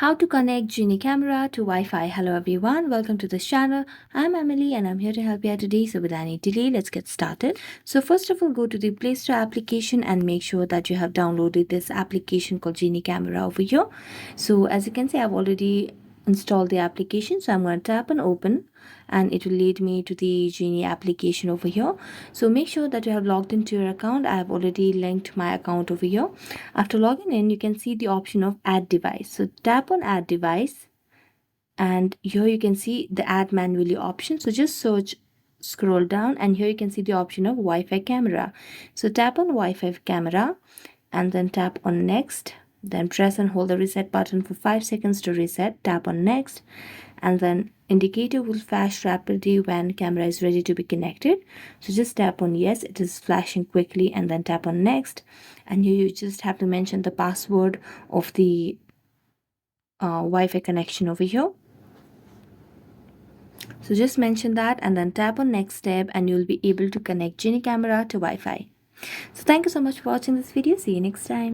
How to connect Geenie camera to Wi-Fi. Hello everyone, welcome to this channel. I'm Emily and I'm here to help you out today. So without any delay, let's get started. So first of all, go to the Play Store application and make sure that you have downloaded this application called Geenie camera over here. So as you can see, I've already installed the application. So I'm going to tap on open and it will lead me to the Geenie application over here. So make sure that you have logged into your account. I have already linked my account over here. After logging in, you can see the option of add device. So tap on add device and here you can see the add manually option. So just scroll down and here you can see the option of Wi-Fi camera. So tap on Wi-Fi camera and then tap on next. Then press and hold the reset button for 5 seconds to reset. Tap on next and then indicator will flash rapidly when camera is ready to be connected. So just tap on yes, it is flashing quickly, and then tap on next. And here you just have to mention the password of the Wi-Fi connection over here. So just mention that and then tap on next step and you'll be able to connect Geenie camera to Wi-Fi. So thank you so much for watching this video. See you next time.